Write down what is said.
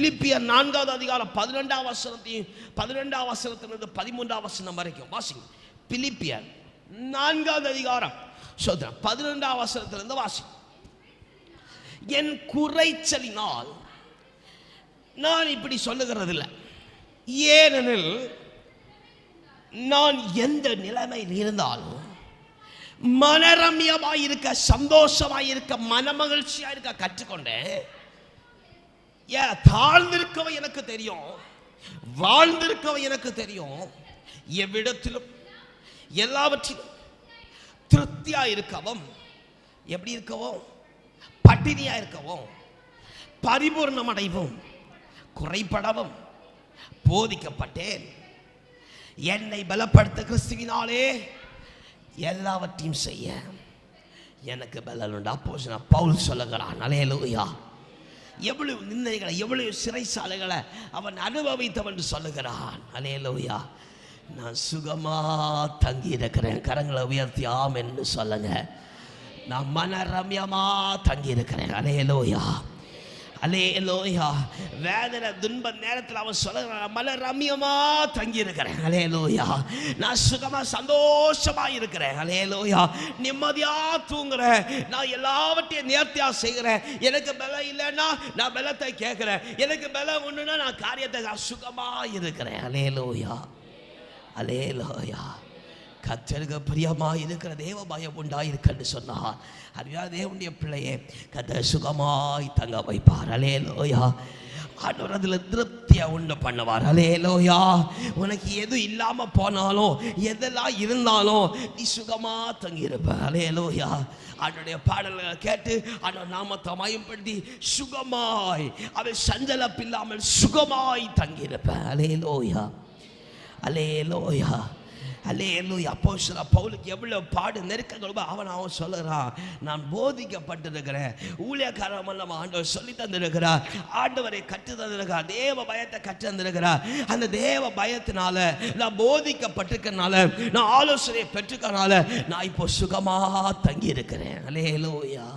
பிலிப்பியர் 4வது அதிகாரம் 12வது வசனத்தையும் 12வது வசனத்திலிருந்து 13வது வசனம் வரைக்கும் வாசிங்க. பிலிப்பியர் 4வது அதிகாரம் 12வது வசனத்திலிருந்து வாசி. என் குறைச்சலினால் நான் இப்படி சொல்லுகிறது இல்லை, ஏனெனில் நான் எந்த நிலைமையில் இருந்தாலும் மனரம்யமாயிருக்க, சந்தோஷமாயிருக்க, மனமகிழ்ச்சியாயிருக்க கற்றுக்கொண்டேன். தாழ்ந்திருக்கவ எனக்கு தெரியும், வாழ்ந்திருக்கவ எனக்கு தெரியும். எவ்விடத்திலும் எல்லாவற்றிலும் திருப்தியா இருக்கவும், எப்படி இருக்கவும், பட்டினியா இருக்கவும், பரிபூர்ணம் அடைவும், குறைபடவும் போதிக்கப்பட்டேன். என்னை பலப்படுத்த கிறிஸ்துவினாலே எல்லாவற்றையும் செய்ய எனக்கு பலன் உண்டு. அப்போஸ்தலன் பவுல் சொல்லுகிறான். அல்லேலூயா. எவ்வளவு நிந்தைகளை, எவ்வளவு சிறைச்சாலைகளை அவன் அனுபவித்தவன் என்று சொல்லுகிறான். அல்லேலூயா. நான் சுகமா தங்கி இருக்கிறேன். கரங்களை உயர்த்தி ஆம் என்று சொல்லுங்க. நான் மனரம்யமா தங்கி இருக்கிறேன். அல்லேலூயா, அல்லேலூயா. வேதனை துன்ப நேரத்தில் அவன் சொல்லுகிறான், மனரம்யமா தங்கி இருக்கிறேன். அல்லேலூயா. நான் சுகமா சந்தோஷமா இருக்கிறேன். அல்லேலூயா. நிம்மதியா தூங்குறேன். நான் எல்லாவற்றையும் நேர்த்தியா செய்கிறேன். எனக்கு பலம் இல்லைன்னா நான் பலத்தை கேட்கிறேன். எனக்கு பலம் ஒண்ணுன்னா நான் காரியத்தை நான் சுகமா இருக்கிறேன். அல்லேலூயா, அல்லேலூயா. கர்த்தருக்கு பிரியமாய் இருக்கிற தேவ பயம் உண்டாயிருக்கன்னு சொன்னார். அறியா தேவனுடைய பிள்ளையே, கர்த்தர் சுகமாய் தங்க வைப்பார். அல்லேலூயா. ஆண்டவர் அதில் திருப்தியை உண்டு பண்ணுவார். அல்லேலூயா. உனக்கு எது இல்லாமல் போனாலும், எதெல்லாம் இருந்தாலும் நீ சுகமா தங்கியிருப்ப. அல்லேலூயா. அவனுடைய பாடல்களை கேட்டு அவன் நாமத்தை மயம்படுத்தி சுகமாய், அவன் சஞ்சலப்பில்லாமல் சுகமாய் தங்கியிருப்ப. அல்லேலூயா, அல்லேலூயா, அல்லேலூயா. அப்போஸ்தலன் பவுலுக்கு எவ்வளவு பாடு நெருக்கங்களோ அவன் சொல்லுறான், நான் போதிக்கப்பட்டிருக்கிறேன். ஊழியக்காரன் நம்ம ஆண்டவர் சொல்லி தந்திருக்கிறார். ஆண்டவரை கற்று தந்திருக்கிறார். தேவ பயத்தை கற்று தந்திருக்கிறார். அந்த தேவ பயத்தினால, நான் போதிக்கப்பட்டிருக்கிறனால, நான் ஆலோசனை பெற்றுக்கிறனால நான் இப்போ சுகமா தங்கி இருக்கிறேன். அல்லேலூயா.